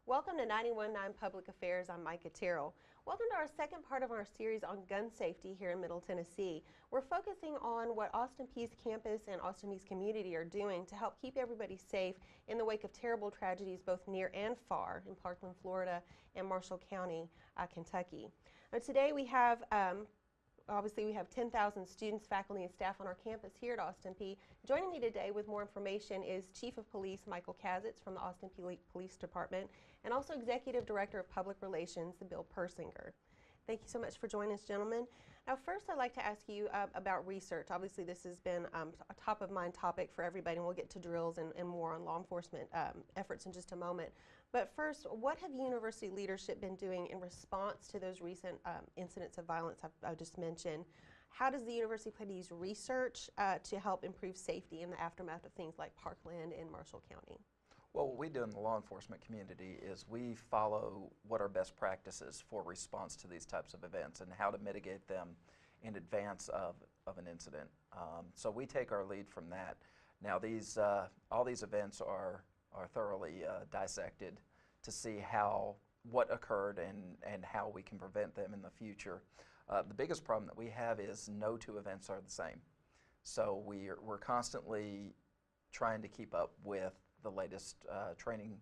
Welcome to 91.9 Public Affairs. I'm Micca, Terrell. Welcome to our second part of our series on gun safety here in Middle Tennessee. We're focusing on what Austin Peay's campus and Austin Peay's community are doing to help keep everybody safe in the wake of terrible tragedies both near and far in Parkland, Florida and Marshall County, Kentucky. Now, today we have obviously, we have 10,000 students, faculty, and staff on our campus here at Austin Peay. Joining me today with more information is Chief of Police Michael Kasitz from the Austin Peay Police Department, and also Executive Director of Public Relations, Bill Persinger. Thank you so much for joining us, gentlemen. Now, first, I'd like to ask you about research. Obviously, this has been a top-of-mind topic for everybody, and we'll get to drills and more on law enforcement efforts in just a moment. But first, what have university leadership been doing in response to those recent incidents of violence I just mentioned? How does the university plan to use research to help improve safety in the aftermath of things like Parkland and Marshall County? Well, what we do in the law enforcement community is we follow what are best practices for response to these types of events and how to mitigate them in advance of an incident. So we take our lead from that. Now, all these events are thoroughly dissected to see what occurred and how we can prevent them in the future. The biggest problem that we have is no two events are the same. So we're constantly trying to keep up with the latest training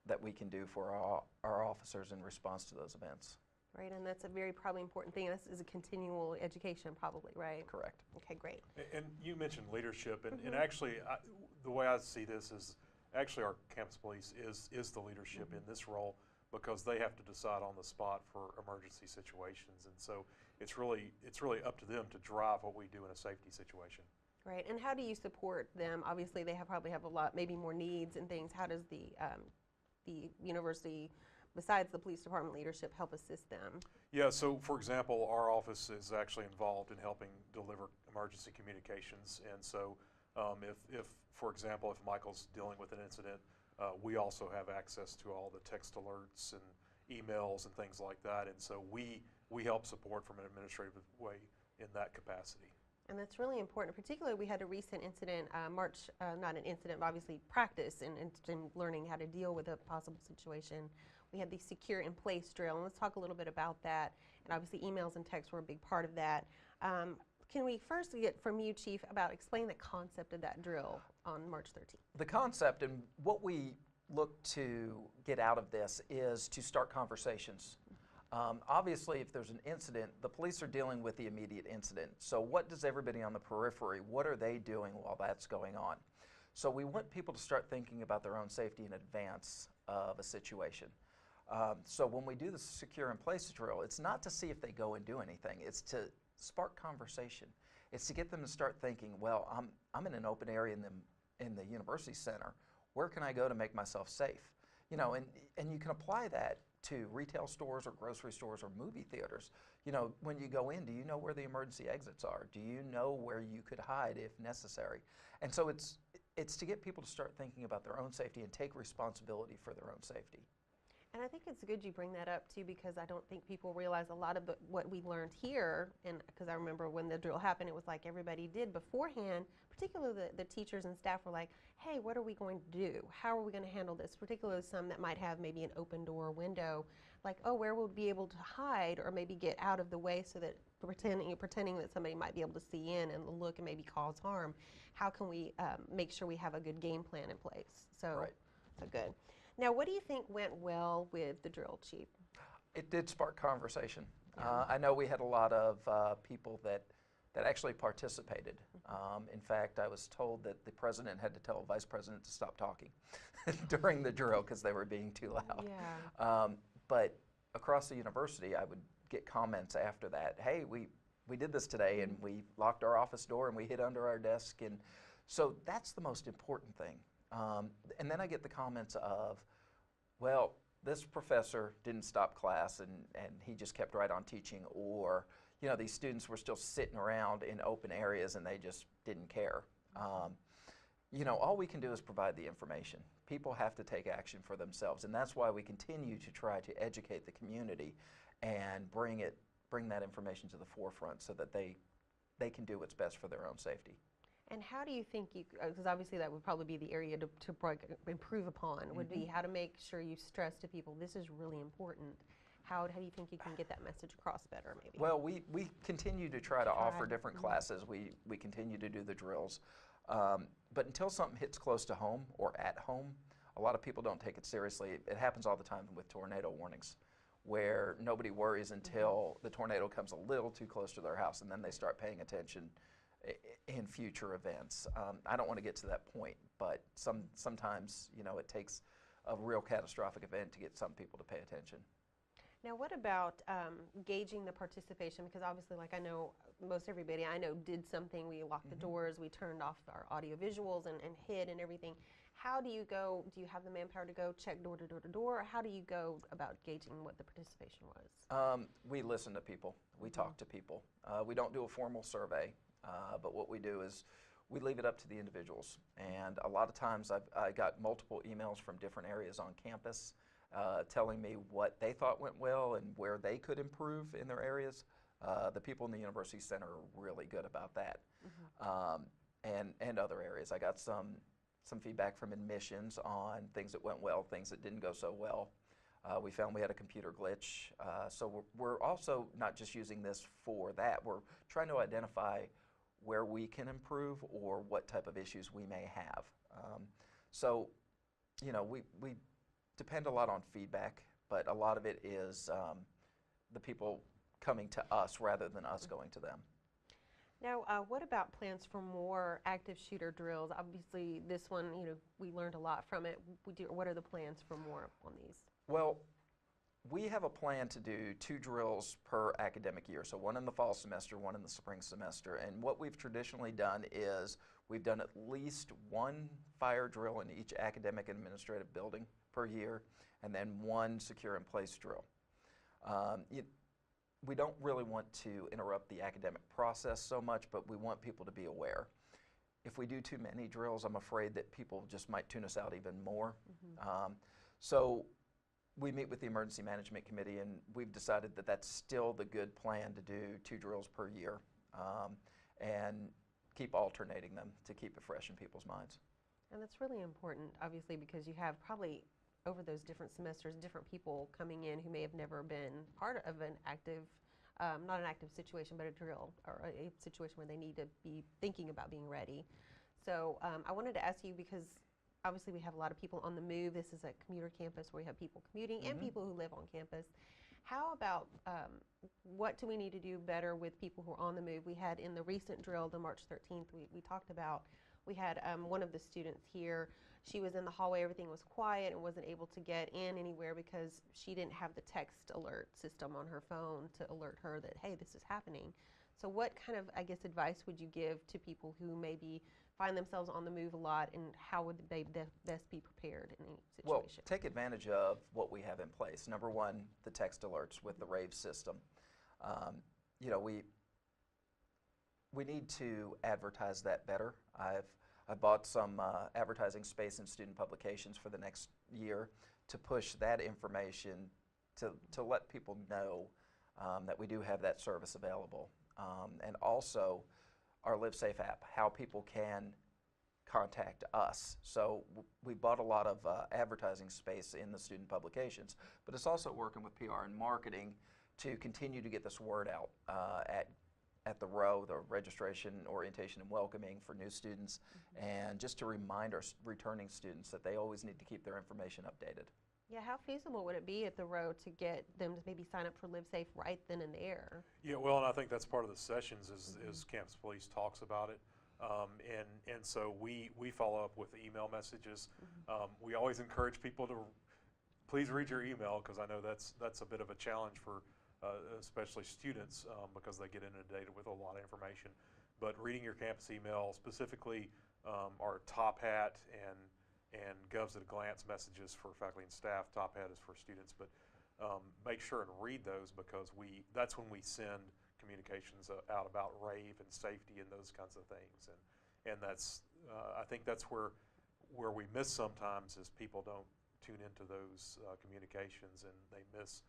that we can do for our officers in response to those events. Right, and that's a very probably important thing. This is a continual education probably, right? Correct. Okay, great. And you mentioned leadership, and actually the way I see this is actually our campus police is the leadership in this role, because they have to decide on the spot for emergency situations, and so it's really up to them to drive what we do in a safety situation. Right, and how do you support them? Obviously, they probably have a lot, maybe more needs and things. How does the university, besides the police department leadership, help assist them? Yeah, so for example, our office is actually involved in helping deliver emergency communications, and so if for example, if Michael's dealing with an incident, we also have access to all the text alerts and emails and things like that, and so we help support from an administrative way in that capacity. And that's really important. Particularly, we had a recent incident, not an incident, but obviously practice in learning how to deal with a possible situation. We had the secure in place drill, and let's talk a little bit about that. And obviously, emails and texts were a big part of that. Can we first get from you, Chief, about explain the concept of that drill on March 13th? The concept and what we look to get out of this is to start conversations. Obviously, if there's an incident, the police are dealing with the immediate incident. So what does everybody on the periphery, what are they doing while that's going on? So we want people to start thinking about their own safety in advance of a situation. So when we do the secure in place drill, it's not to see if they go and do anything. It's to spark conversation. It's to get them to start thinking, well, I'm in an open area in the university center. Where can I go to make myself safe? You know, and you can apply that to retail stores or grocery stores or movie theaters. You know, when you go in, do you know where the emergency exits are? Do you know where you could hide if necessary? And so it's to get people to start thinking about their own safety and take responsibility for their own safety. And I think it's good you bring that up too, because I don't think people realize a lot of what we learned here, and because I remember when the drill happened, it was like everybody did beforehand, particularly the teachers and staff were like, hey, what are we going to do? How are we going to handle this? Particularly some that might have maybe an open door or window, like, oh, where will we be able to hide or maybe get out of the way so that pretending that somebody might be able to see in and look and maybe cause harm. How can we make sure we have a good game plan in place? So, right. So good. Now, what do you think went well with the drill, Chief? It did spark conversation. I know we had a lot of people that actually participated. In fact, I was told that the president had to tell the vice president to stop talking during the drill because they were being too loud. Yeah. But across the university, I would get comments after that. Hey, we did this today, and we locked our office door, and we hid under our desk, and so that's the most important thing. And then I get the comments of, well, this professor didn't stop class and he just kept right on teaching, or, you know, these students were still sitting around in open areas and they just didn't care. You know, all we can do is provide the information. People have to take action for themselves, and that's why we continue to try to educate the community and bring that information to the forefront so that they can do what's best for their own safety. And how do you think you, because obviously that would probably be the area to improve upon, would be how to make sure you stress to people, this is really important. How do you think you can get that message across better, maybe? Well, we continue to try to offer different classes. We continue to do the drills. But until something hits close to home or at home, a lot of people don't take it seriously. It happens all the time with tornado warnings, where nobody worries until the tornado comes a little too close to their house, and then they start paying attention in future events. I don't want to get to that point, but sometimes, you know, it takes a real catastrophic event to get some people to pay attention. Now, what about gauging the participation? Because obviously, like I know, most everybody I know did something. We locked the doors, we turned off our audio visuals and hid and everything. How do you go, do you have the manpower to go check door to door to door? Or how do you go about gauging what the participation was? We listen to people. We talk to people. We don't do a formal survey, but what we do is we leave it up to the individuals. And a lot of times I got multiple emails from different areas on campus telling me what they thought went well and where they could improve in their areas. The people in the University Center are really good about that, and other areas. I got some feedback from admissions on things that went well, things that didn't go so well. We found we had a computer glitch. So we're also not just using this for that. We're trying to identify where we can improve or what type of issues we may have. So, you know, we depend a lot on feedback, but a lot of it is the people coming to us rather than us going to them. Now, what about plans for more active shooter drills? Obviously, this one, you know, we learned a lot from it. What are the plans for more on these? Well, we have a plan to do 2 drills per academic year, so one in the fall semester, one in the spring semester. And what we've traditionally done is we've done at least 1 fire drill in each academic and administrative building per year, and then 1 secure in place drill. We don't really want to interrupt the academic process so much, but we want people to be aware. If we do too many drills, I'm afraid that people just might tune us out even more. So we meet with the Emergency Management Committee, and we've decided that that's still the good plan to do 2 drills per year and keep alternating them to keep it fresh in people's minds. And that's really important, obviously, because you have probably over those different semesters, different people coming in who may have never been part of an active, not an active situation, but a drill or a situation where they need to be thinking about being ready. So I wanted to ask you, because obviously we have a lot of people on the move. This is a commuter campus where we have people commuting and people who live on campus. How about what do we need to do better with people who are on the move? We had in the recent drill, the March 13th, we talked about, we had one of the students here. She was in the hallway, everything was quiet and wasn't able to get in anywhere because she didn't have the text alert system on her phone to alert her that, hey, this is happening. So what kind of, I guess, advice would you give to people who maybe find themselves on the move a lot, and how would they best be prepared in any situation? Well, take advantage of what we have in place. Number one, the text alerts with the RAVE system. You know, we need to advertise that better. I've bought some advertising space in student publications for the next year to push that information to let people know that we do have that service available. And also our Live Safe app, how people can contact us. So we bought a lot of advertising space in the student publications, but it's also working with PR and marketing to continue to get this word out at the row, the registration, orientation, and welcoming for new students, and just to remind our returning students that they always need to keep their information updated. Yeah, how feasible would it be at the row to get them to maybe sign up for Live Safe right then and there? Yeah, well, and I think that's part of the sessions is campus police talks about it. And so we follow up with email messages. We always encourage people to please read your email, because I know that's a bit of a challenge for especially students because they get inundated with a lot of information. But reading your campus email, specifically our Top Hat and Govs at a Glance messages for faculty and staff. Top Hat is for students, but make sure and read those, because that's when we send communications out about RAVE and safety and those kinds of things. And that's I think that's where we miss sometimes, is people don't tune into those communications, and they miss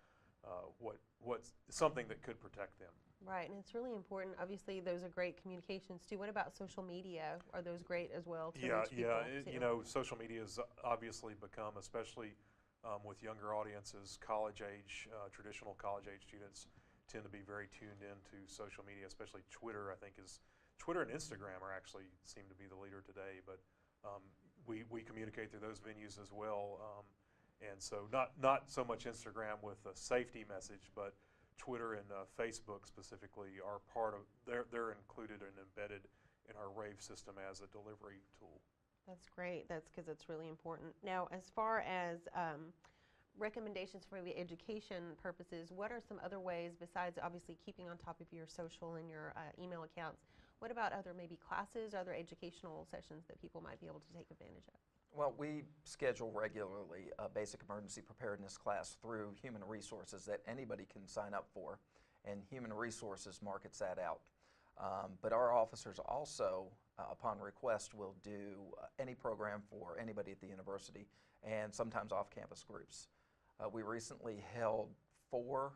what's something that could protect them. Right, and it's really important. Obviously, those are great communications too. What about social media? Are those great as well to reach people? You know, social media has obviously become, especially with younger audiences, college age, traditional college age students tend to be very tuned into social media, especially Twitter. I think Twitter and Instagram are actually seem to be the leader today, but we communicate through those venues as well. And so not so much Instagram with a safety message, but Twitter and Facebook specifically are part of, they're included and embedded in our rave system as a delivery tool. That's great. That's because it's really important. Now, as far as recommendations for the education purposes, what are some other ways besides obviously keeping on top of your social and your email accounts? What about other maybe classes, other educational sessions that people might be able to take advantage of? Well, we schedule regularly a basic emergency preparedness class through Human Resources that anybody can sign up for, and Human Resources markets that out. But our officers also, upon request, will do any program for anybody at the university and sometimes off-campus groups. We recently held 4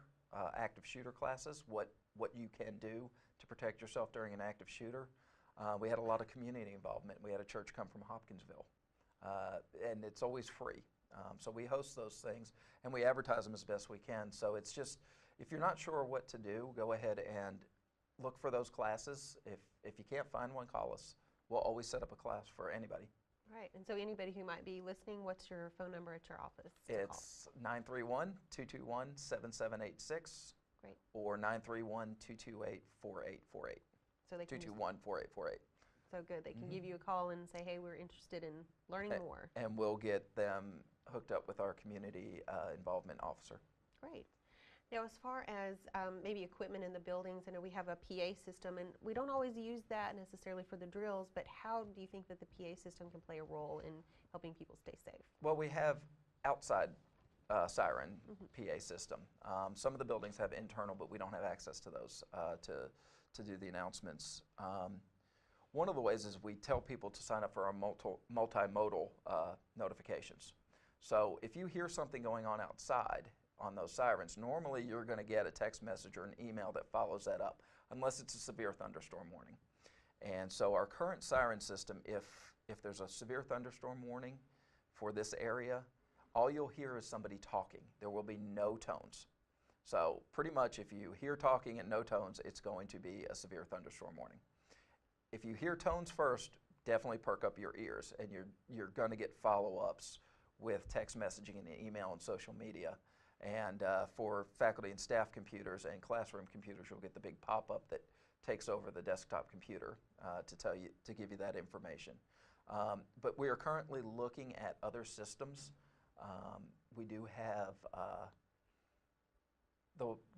active shooter classes, what you can do to protect yourself during an active shooter. We had a lot of community involvement. We had a church come from Hopkinsville. And it's always free. So we host those things and we advertise them as best we can. So it's just, if you're not sure what to do, go ahead and look for those classes. If you can't find one, call us. We'll always set up a class for anybody. Right, and so anybody who might be listening, what's your phone number at your office? It's 931-221-7786. Great. Or 931-228-4848. So they can 221-4848. So good. They can give you a call and say, hey, we're interested in learning more. And we'll get them hooked up with our community involvement officer. Great. Now, as far as maybe equipment in the buildings, I know we have a PA system, and we don't always use that necessarily for the drills, but how do you think that the PA system can play a role in helping people stay safe? Well, we have outside siren PA system. Some of the buildings have internal, but we don't have access to those to do the announcements. One of the ways is we tell people to sign up for our multimodal notifications. So if you hear something going on outside on those sirens, normally you're going to get a text message or an email that follows that up, unless it's a severe thunderstorm warning. And so our current siren system, if there's a severe thunderstorm warning for this area, all you'll hear is somebody talking. There will be no tones. So pretty much if you hear talking and no tones, it's going to be a severe thunderstorm warning. If you hear tones first, definitely perk up your ears, and you're going to get follow-ups with text messaging and email and social media. And for faculty and staff computers and classroom computers, you'll get the big pop-up that takes over the desktop computer to give you that information. But we are currently looking at other systems. We do have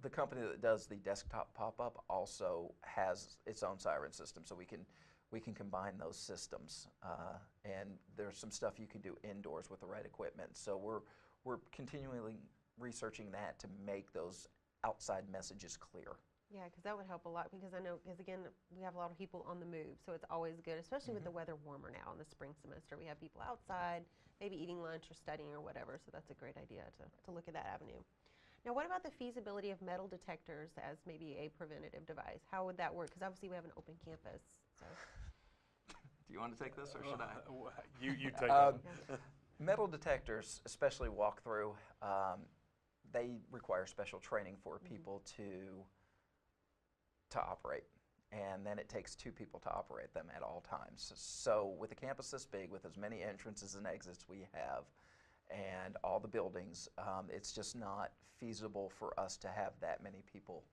the company that does the desktop pop-up also has its own siren system, so we can combine those systems. And there's some stuff you can do indoors with the right equipment. So we're continually researching that to make those outside messages clear. Yeah, because that would help a lot, because I know, because again, we have a lot of people on the move, so it's always good, especially with the weather warmer now in the spring semester. We have people outside, maybe eating lunch or studying or whatever, so that's a great idea to look at that avenue. Now, what about the feasibility of metal detectors as maybe a preventative device? How would that work? Because obviously we have an open campus. So. Do you want to take this, or should I? You take it. Metal detectors, especially walk-through, they require special training for people to operate, and then it takes 2 people to operate them at all times. So with a campus this big, with as many entrances and exits we have, and all the buildings, it's just not feasible for us to have that many people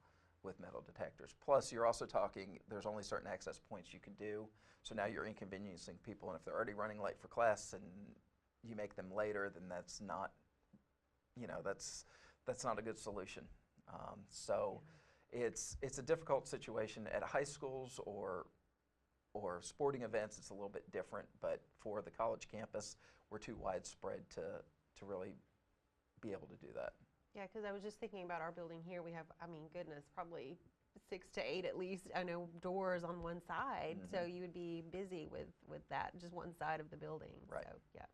with metal detectors. Plus, you're also talking, there's only certain access points you can do, so now you're inconveniencing people, and if they're already running late for class and you make them later, then that's not, that's not a good solution. It's a difficult situation at high schools or sporting events. It's a little bit different, but for the college campus, we're too widespread to really be able to do that. Yeah, because I was just thinking about our building here. We have, I mean, goodness, probably 6 to 8 at least, I know, doors on one side. So you would be busy with that, just one side of the building. Right. So, yeah.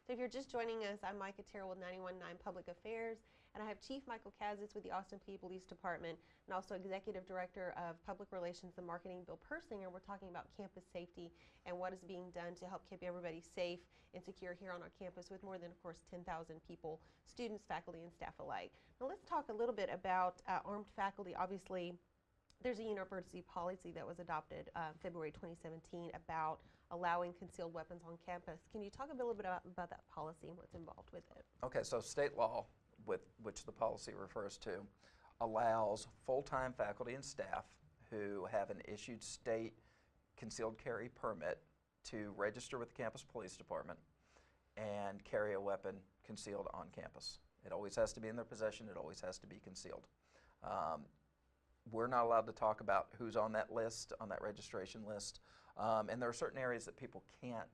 So if you're just joining us, I'm Micca, Terrell with 91.9 Public Affairs, And I have Chief Michael Kasitz with the Austin Peay Police Department and also Executive Director of Public Relations and Marketing, Bill Persinger. We're talking about campus safety and what is being done to help keep everybody safe and secure here on our campus with more than, of course, 10,000 people, students, faculty, and staff alike. Now let's talk a little bit about armed faculty. Obviously, there's a university policy that was adopted February 2017 about allowing concealed weapons on campus. Can you talk a little bit about that policy and what's involved with it? Okay, so state law, with which the policy refers to, allows full-time faculty and staff who have an issued state concealed carry permit to register with the campus police department and carry a weapon concealed on campus. It always has to be in their possession. It always has to be concealed. We're not allowed to talk about who's on that list, on that registration list. And there are certain areas that people can't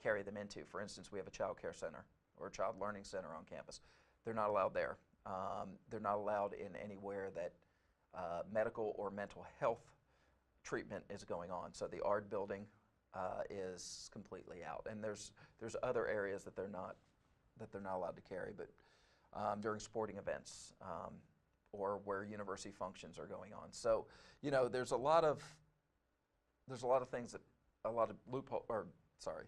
carry them into. For instance, we have a child care center or a child learning center on campus. They're not allowed there. They're not allowed in anywhere that medical or mental health treatment is going on. So the ARD building is completely out. And there's other areas that they're not allowed to carry, but during sporting events or where university functions are going on. So, you know, there's a lot of things that, a lot of loophole, or sorry.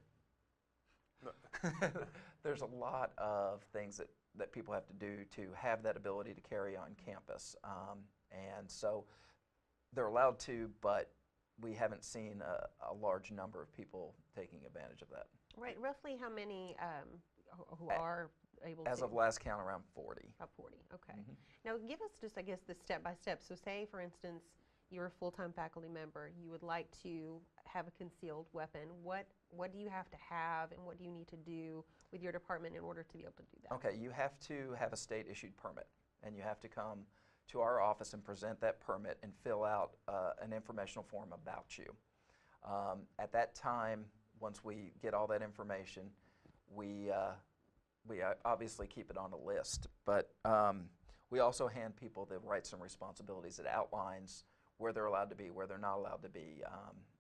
There's a lot of things that people have to do to have that ability to carry on campus. And so they're allowed to, but we haven't seen a large number of people taking advantage of that. Right, roughly how many who are able to? As of last count, around 40. About 40, okay. Now give us just, I guess, the step-by-step. So say, for instance, you're a full-time faculty member, you would like to have a concealed weapon. What do you have to have and what do you need to do with your department in order to be able to do that? Okay, you have to have a state-issued permit, and you have to come to our office and present that permit and fill out an informational form about you. At that time, once we get all that information, we obviously keep it on a list, but we also hand people the rights and responsibilities. It outlines where they're allowed to be, where they're not allowed to be,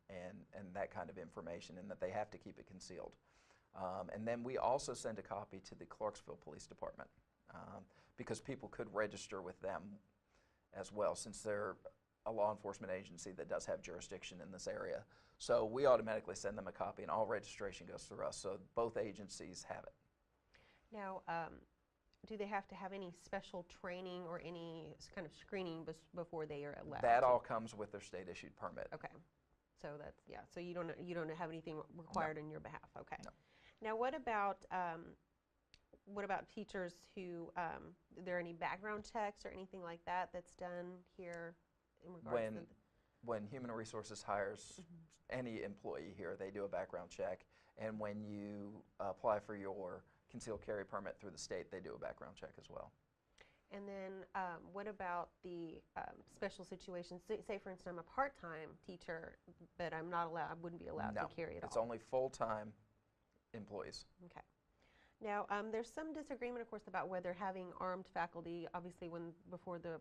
and that kind of information, and that they have to keep it concealed. And then we also send a copy to the Clarksville Police Department because people could register with them as well, since they're a law enforcement agency that does have jurisdiction in this area. So we automatically send them a copy, and all registration goes through us, so both agencies have it. Now, do they have to have any special training or any kind of screening before they are allowed? That all comes with their state-issued permit. Okay, so that's, yeah, so you don't have anything required on your behalf, okay. No. Now what about teachers who, are there any background checks or anything like that that's done here in regards to? When Human Resources hires any employee here, they do a background check, and when you apply for your concealed carry permit through the state, they do a background check as well. And then what about the special situations? Say, for instance, I'm a part-time teacher, but I'm not allowed, I wouldn't be allowed to carry it all. It's only full-time employees. Okay. Now, there's some disagreement, of course, about whether having armed faculty, obviously before the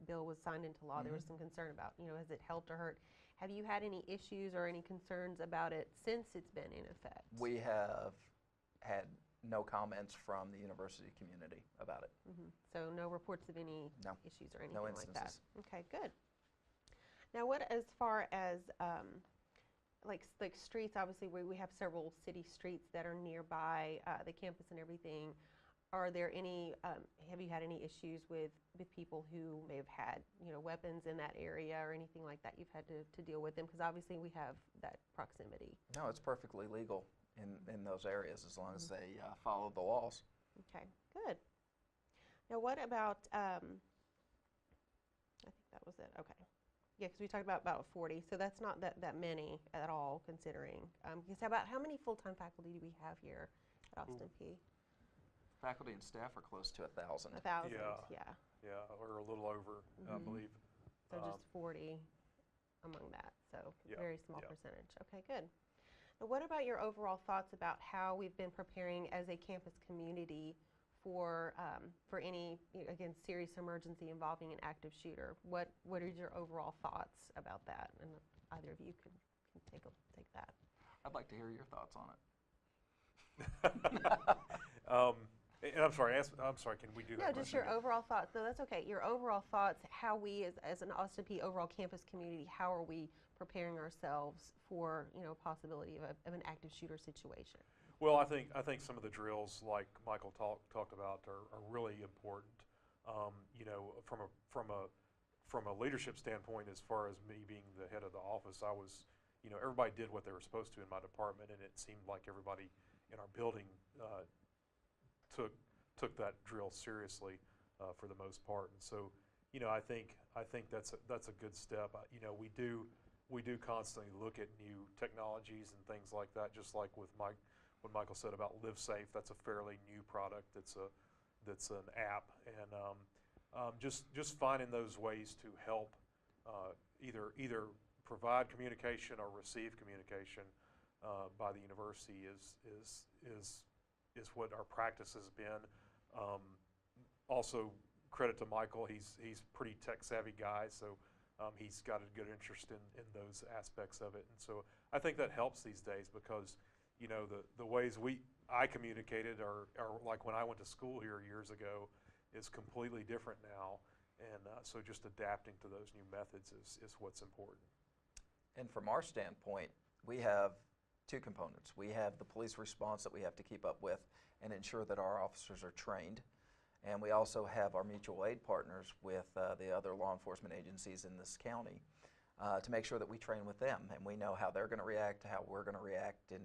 bill was signed into law, there was some concern about, has it helped or hurt? Have you had any issues or any concerns about it since it's been in effect? We have had no comments from the university community about it. So no reports of any issues or anything no like that? instances. Okay, good. Now what, as far as like streets, obviously we have several city streets that are nearby the campus and everything. Are there any, have you had any issues with people who may have had, weapons in that area or anything like that? You've had to deal with them because obviously we have that proximity. No, it's perfectly legal in those areas as long as they follow the laws. Okay, good. Now what about, I think that was it, okay. Yeah, because we talked about 40, so that's not that many at all considering. Because how many full-time faculty do we have here at Austin Peay? Faculty and staff are close to 1,000. 1,000, yeah. Yeah, or a little over, I believe. So just 40 among that, so very small percentage. Okay, good. Now what about your overall thoughts about how we've been preparing as a campus community for any, again, serious emergency involving an active shooter? What are your overall thoughts about that? And either of you can take that. I'd like to hear your thoughts on it. And I'm sorry, can we do that? No, just question your again? overall thoughts. No, that's okay. Your overall thoughts, how we as an Austin Peay overall campus community, how are we preparing ourselves for, possibility of an active shooter situation? Well, I think some of the drills like Michael talked about are really important. From a leadership standpoint, as far as me being the head of the office, I was, everybody did what they were supposed to in my department, and it seemed like everybody in our building took that drill seriously for the most part. And so, I think that's a good step. We do constantly look at new technologies and things like that. Just like with what Michael said about Live Safe, that's a fairly new product. That's an app, and just finding those ways to help either provide communication or receive communication by the university is what our practice has been. Also, credit to Michael, he's pretty tech savvy guy, so he's got a good interest in those aspects of it. And so I think that helps these days because, the ways I communicated are like when I went to school here years ago is completely different now. And so just adapting to those new methods is what's important. And from our standpoint, we have two components. We have the police response that we have to keep up with and ensure that our officers are trained. And we also have our mutual aid partners with the other law enforcement agencies in this county to make sure that we train with them and we know how they're going to react, how we're going to react, and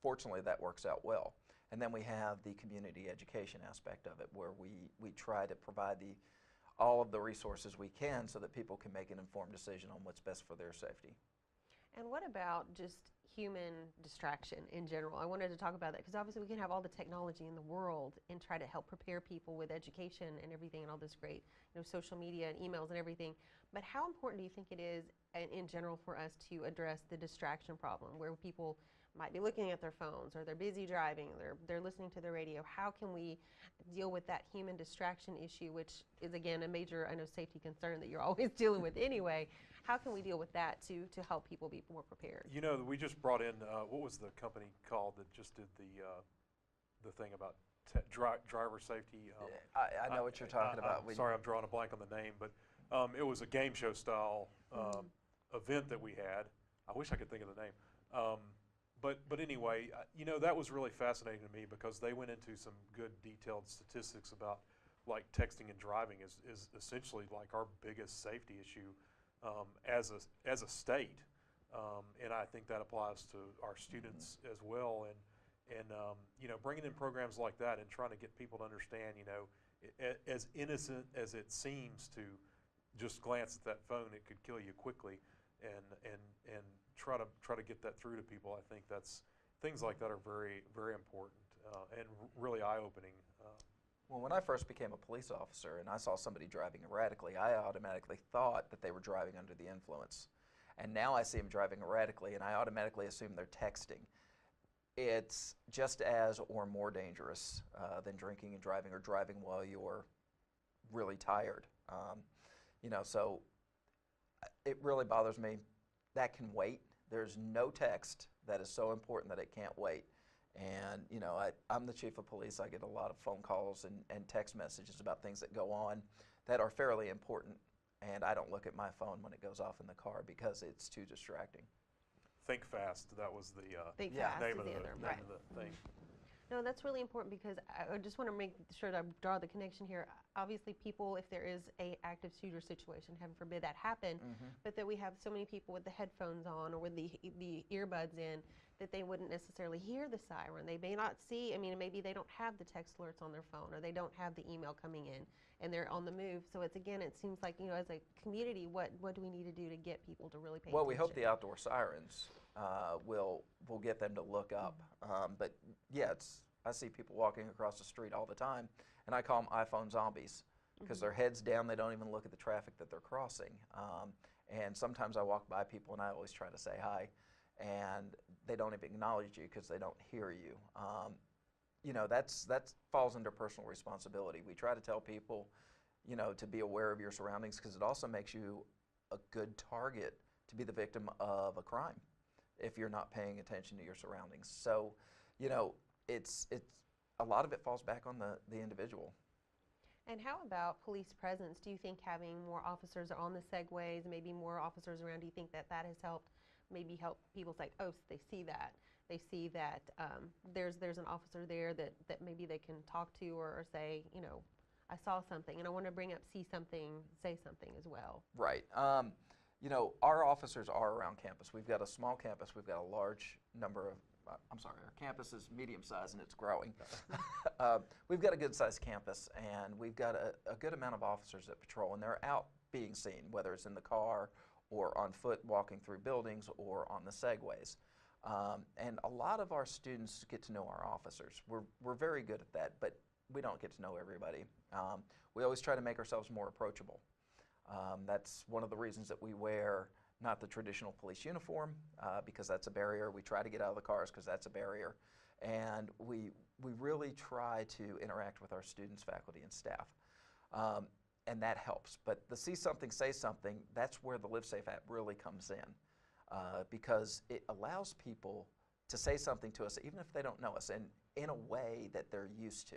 fortunately that works out well. And then we have the community education aspect of it where we try to provide all of the resources we can so that people can make an informed decision on what's best for their safety. And what about just human distraction in general? I wanted to talk about that because obviously we can have all the technology in the world and try to help prepare people with education and everything and all this great, social media and emails and everything. But how important do you think it is in general for us to address the distraction problem where people might be looking at their phones or they're busy driving, they're listening to the radio? How can we deal with that human distraction issue, which is again a major, safety concern that you're always dealing with anyway? How can we deal with that to help people be more prepared? We just brought in, what was the company called that just did the thing about driver safety? I know what you're talking about. Sorry, I'm drawing a blank on the name, but it was a game show style event that we had. I wish I could think of the name. But anyway, that was really fascinating to me because they went into some good detailed statistics about like texting and driving is essentially like our biggest safety issue as a state, and I think that applies to our students as well. And bringing in programs like that and trying to get people to understand, as innocent as it seems to just glance at that phone, it could kill you quickly, and try to get that through to people. I think things like that are very, very important and really eye-opening. Well, when I first became a police officer and I saw somebody driving erratically, I automatically thought that they were driving under the influence. And now I see them driving erratically and I automatically assume they're texting. It's just as or more dangerous than drinking and driving or driving while you're really tired. So it really bothers me. That can wait. There's no text that is so important that it can't wait. And, I'm the chief of police. I get a lot of phone calls and text messages about things that go on that are fairly important. And I don't look at my phone when it goes off in the car because it's too distracting. Think fast. That was the Think fast name is of the the other, name right. of the thing. No, that's really important because I just want to make sure that I draw the connection here. Obviously, people, if there is a active shooter situation, heaven forbid that happen, but that we have so many people with the headphones on or with the earbuds in that they wouldn't necessarily hear the siren. They may not see, maybe they don't have the text alerts on their phone or they don't have the email coming in and they're on the move. So it seems like, as a community, what do we need to do to get people to really pay attention? Well, we hope the outdoor sirens will get them to look up. But yeah, I see people walking across the street all the time, and I call them iPhone zombies because their head's down. They don't even look at the traffic that they're crossing. And sometimes I walk by people, and I always try to say hi, and they don't even acknowledge you because they don't hear you. That falls under personal responsibility. We try to tell people, to be aware of your surroundings because it also makes you a good target to be the victim of a crime if you're not paying attention to your surroundings. So, it's a lot of it falls back on the individual. And how about police presence? Do you think having more officers on the segways, maybe more officers around, do you think that that has helped maybe help people say, oh, they see that? They see that there's an officer there that maybe they can talk to or say, you know, I saw something, and I want to bring up see something, say something as well. Right. You know, our officers are around campus. We've got a small campus. We've got a large number of, I'm sorry, our campus is medium-sized and it's growing. We've got a good-sized campus, and we've got a good amount of officers that patrol, and they're out being seen, whether it's in the car or on foot walking through buildings or on the segways. And a lot of our students get to know our officers. We're very good at that, but we don't get to know everybody. We always try to make ourselves more approachable. That's one of the reasons that we wear not the traditional police uniform, because that's a barrier. We try to get out of the cars because that's a barrier. And we really try to interact with our students, faculty, and staff. And that helps. But the see something, say something, that's where the Live Safe app really comes in, because it allows people to say something to us, even if they don't know us, and in a way that they're used to.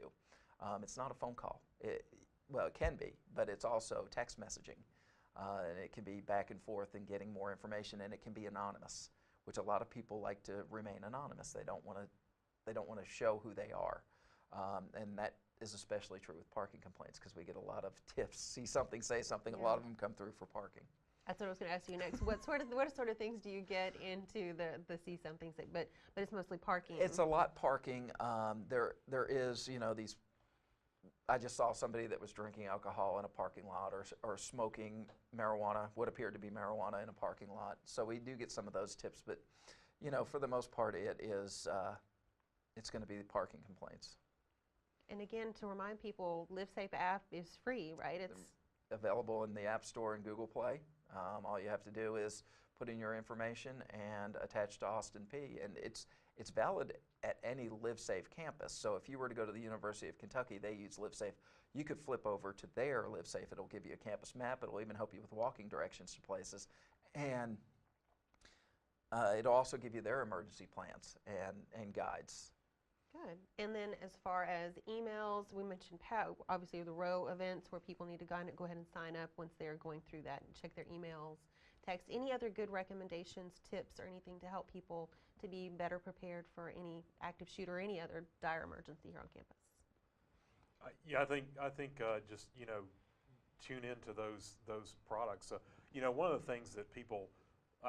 It's not a phone call. Well, it can be, but it's also text messaging. And it can be back and forth and getting more information, and it can be anonymous, which a lot of people like to remain anonymous. They don't want to show who they are. And that is especially true with parking complaints, because we get a lot of tips. See something, say something. Yeah. A lot of them come through for parking. That's what I was going to ask you next. What sort of things do you get into the see something, say, but it's mostly parking? It's a lot parking. There is, you know, these. I just saw somebody that was drinking alcohol in a parking lot, or smoking marijuana, what appeared to be marijuana, in a parking lot. So we do get some of those tips, but you know, for the most part, it is it's going to be parking complaints. And again, to remind people, Live Safe app is free, right? It's available in the App Store and Google Play. All you have to do is put in your information and attach to Austin Peay, and it's valid at any Live Safe campus. So if you were to go to the University of Kentucky, they use Live Safe. You could flip over to their Live Safe. It'll give you a campus map. It'll even help you with walking directions to places, and it'll also give you their emergency plans and guides. Good. And then as far as emails, we mentioned obviously the row events where people need to go ahead and sign up once they're going through that and check their emails, text. Any other good recommendations, tips, or anything to help people to be better prepared for any active shooter or any other dire emergency here on campus? Yeah, I think just, you know, tune into those products. You know, one of the things that people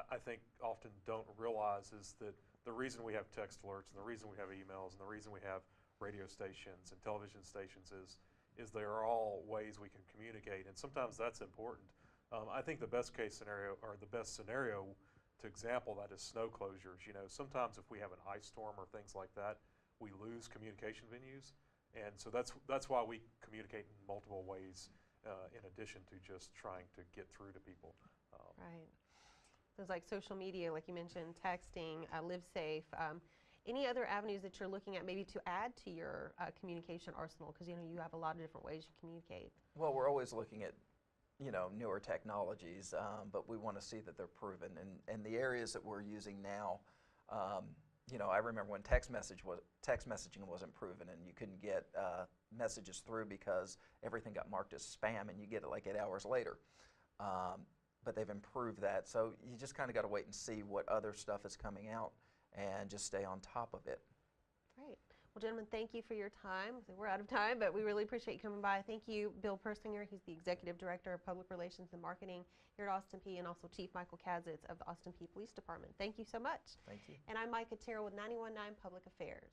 I think often don't realize is that the reason we have text alerts, and the reason we have emails, and the reason we have radio stations and television stations is they are all ways we can communicate, and sometimes that's important. I think the best case scenario, or the best scenario to example that, is snow closures. You know, sometimes if we have an ice storm or things like that, we lose communication venues, and so that's why we communicate in multiple ways in addition to just trying to get through to people. Right. Things like social media, like you mentioned, texting, Live Safe. Any other avenues that you're looking at maybe to add to your communication arsenal? Because, you know, you have a lot of different ways you communicate. Well, we're always looking at, you know, newer technologies, but we want to see that they're proven. And the areas that we're using now, you know, I remember when text messaging wasn't proven, and you couldn't get messages through because everything got marked as spam, and you get it like 8 hours later. But they've improved that, so you just kind of got to wait and see what other stuff is coming out, and just stay on top of it. Great. Well, gentlemen, thank you for your time. We're out of time, but we really appreciate you coming by. Thank you, Bill Persinger. He's the Executive Director of Public Relations and Marketing here at Austin Peay, and also Chief Michael Kasitz of the Austin Peay Police Department. Thank you so much. Thank you. And I'm Micca Terrell with 91.9 Public Affairs.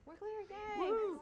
We're clear, yay! Woo!